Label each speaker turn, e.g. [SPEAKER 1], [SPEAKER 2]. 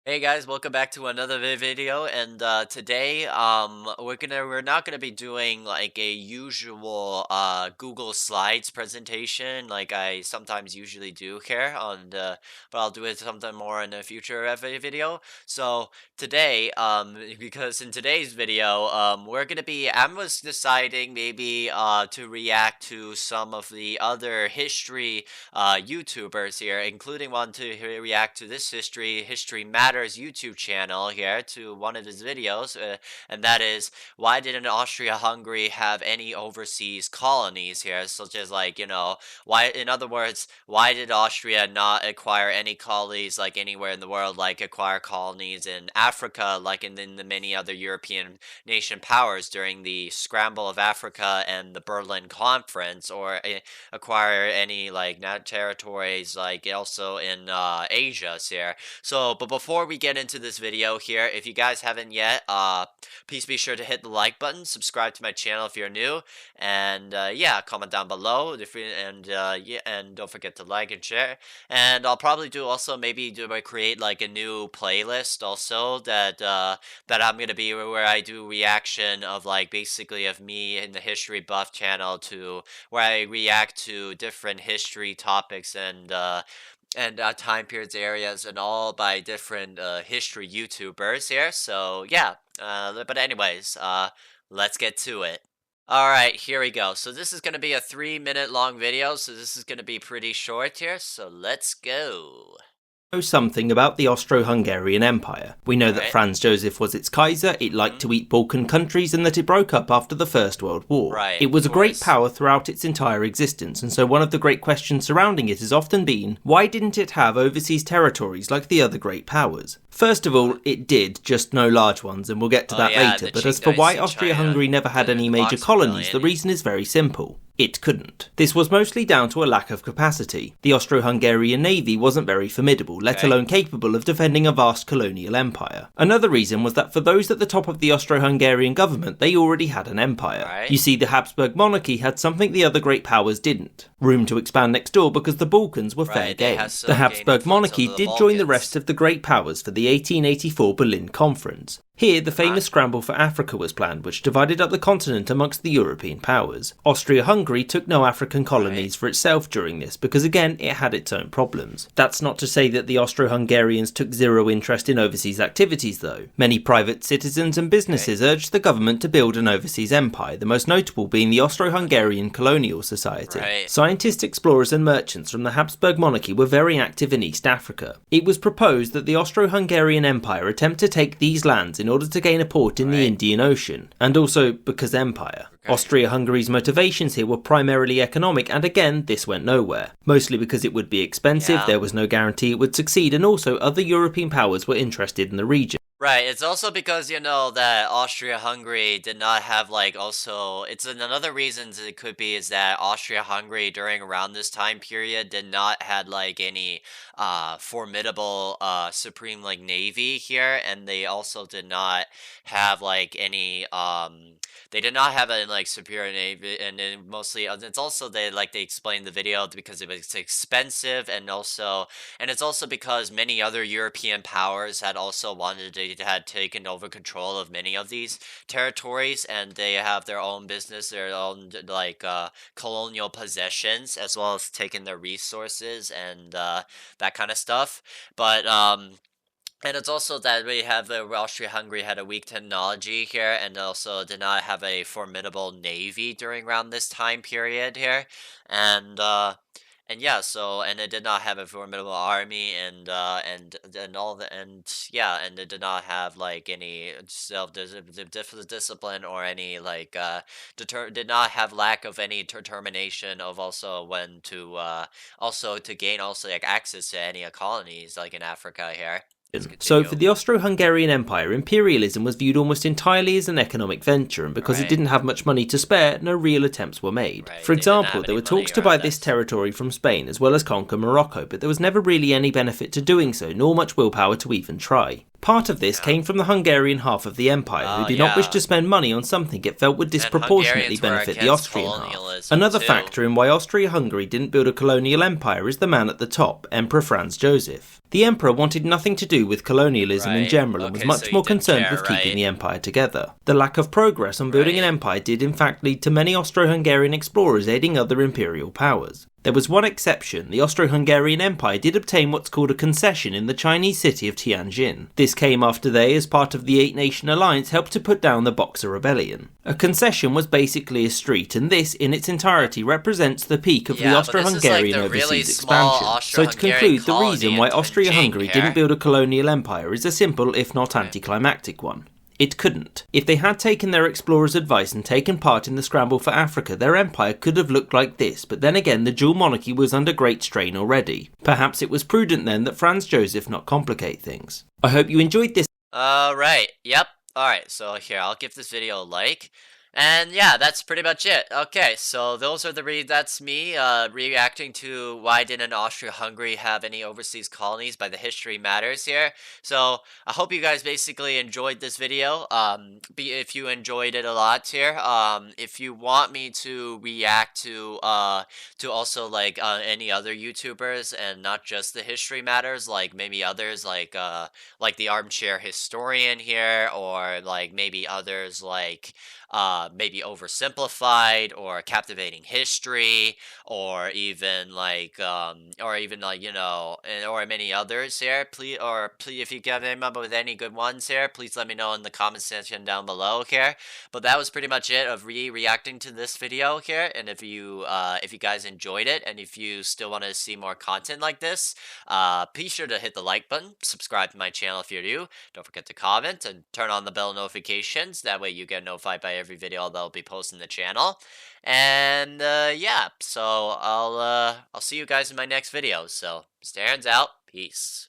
[SPEAKER 1] Hey guys, welcome back to another video. And today, we're not gonna be doing like a usual Google Slides presentation like I sometimes usually do here on the, but I'll do it something more in the future video. So today, because in today's video, I was deciding maybe to react to some of the other history YouTubers here, including one to react to this History Matters YouTube channel here, to one of his videos, and that is, why didn't Austria-Hungary have any overseas colonies here, such as, like, why, in other words, why did Austria not acquire any colonies like anywhere in the world, like acquire colonies in Africa, like in the many other European nation powers during the scramble of Africa and the Berlin Conference, or acquire any like territories like also in Asia here. So, but before we get into this video here, if you guys haven't yet, please be sure to hit the like button, subscribe to my channel if you're new, and yeah, comment down below yeah, and don't forget to like and share. And I'll probably create like a new playlist also that I'm gonna be where I do reaction of, like, basically of me in the History Buff channel, to where I react to different history topics and time periods, areas, and all by different history YouTubers here. So yeah, but anyways, let's get to it. Alright, here we go. So this is going to be a 3-minute long video, so this is going to be pretty short here, so let's go.
[SPEAKER 2] Know something about the Austro-Hungarian Empire. We know that Franz Joseph was its Kaiser, it liked to eat Balkan countries, and that it broke up after the First World War. It was a great power throughout its entire existence, and so one of the great questions surrounding it has often been, why didn't it have overseas territories like the other great powers? First of all, it did, just no large ones, and we'll get to that later, but as for why Austria-Hungary never had any major colonies, the reason is very simple. It couldn't. This was mostly down to a lack of capacity. The Austro-Hungarian navy wasn't very formidable, let alone capable of defending a vast colonial empire. Another reason was that for those at the top of the Austro-Hungarian government, they already had an empire. You see, the Habsburg monarchy had something the other great powers didn't. Room to expand next door because the Balkans were fair game. The Habsburg monarchy did join the rest of the great powers for the 1884 Berlin Conference. Here, the famous scramble for Africa was planned, which divided up the continent amongst the European powers. Austria-Hungary took no African colonies for itself during this, because again, it had its own problems. That's not to say that the Austro-Hungarians took zero interest in overseas activities though. Many private citizens and businesses urged the government to build an overseas empire, the most notable being the Austro-Hungarian Colonial Society. Scientists, explorers and merchants from the Habsburg monarchy were very active in East Africa. It was proposed that the Austro-Hungarian Empire attempt to take these lands in order to gain a port in the Indian Ocean, and also because empire. Austria-Hungary's motivations here were primarily economic, and again, this went nowhere. Mostly because it would be expensive, there was no guarantee it would succeed, and also other European powers were interested in the region.
[SPEAKER 1] Right, it's also because, that Austria-Hungary did not have, like, also, it's another reason it could be is that Austria-Hungary during around this time period did not had, like, any, formidable, supreme, like, navy here, and they also did not have, like, any, they did not have a, like, superior navy, and then mostly, it's also, they explained the video because it was expensive, and it's also because many other European powers had also had taken over control of many of these territories, and they have their own business, their own, like, colonial possessions, as well as taking their resources and that kind of stuff. But and it's also that we have Austria-Hungary had a weak technology here, and also did not have a formidable navy during around this time period here, and yeah, so, and it did not have a formidable army, and all the, and yeah, and it did not have, like, any discipline or any, like, did not have lack of any determination of also when to also to gain also, like, access to any colonies, like, in Africa here.
[SPEAKER 2] So for the Austro-Hungarian Empire, imperialism was viewed almost entirely as an economic venture, and because it didn't have much money to spare, no real attempts were made. For example, there were talks to buy this territory from Spain, as well as conquer Morocco, but there was never really any benefit to doing so, nor much willpower to even try. Part of this came from the Hungarian half of the empire, who did not wish to spend money on something it felt would disproportionately benefit the Austrian half. Another factor in why Austria-Hungary didn't build a colonial empire is the man at the top, Emperor Franz Joseph. The emperor wanted nothing to do with colonialism in general and was much more concerned with keeping the empire together. The lack of progress on building an empire did in fact lead to many Austro-Hungarian explorers aiding other imperial powers. There was one exception: the Austro-Hungarian Empire did obtain what's called a concession in the Chinese city of Tianjin. This came after they, as part of the Eight-Nation Alliance, helped to put down the Boxer Rebellion. A concession was basically a street, and this, in its entirety, represents the peak of the Austro-Hungarian overseas expansion. So to conclude, the reason why Austria-Hungary didn't build a colonial empire is a simple, if not anticlimactic one. It couldn't. If they had taken their explorers' advice and taken part in the scramble for Africa, their empire could have looked like this, but then again the dual monarchy was under great strain already. Perhaps it was prudent then that Franz Joseph not complicate things. I hope you enjoyed this.
[SPEAKER 1] Alright, yep. Alright, so here, I'll give this video a like. And yeah, that's pretty much it. Okay, so those are that's me reacting to why didn't Austria-Hungary have any overseas colonies by the History Matters here. So I hope you guys basically enjoyed this video. If you enjoyed it a lot here, if you want me to react to also like any other YouTubers and not just the History Matters, like maybe others like the Armchair Historian here, or like maybe others like maybe oversimplified or captivating history, or even like you know, or many others here, please if you came up with any good ones here, please let me know in the comment section down below here. But that was pretty much it of reacting to this video here. And if you guys enjoyed it, and if you still want to see more content like this, be sure to hit the like button, subscribe to my channel if you're new, don't forget to comment and turn on the bell notifications, that way you get notified by every video that I'll be posting the channel. And yeah, so I'll see you guys in my next video. So stay hands out, peace.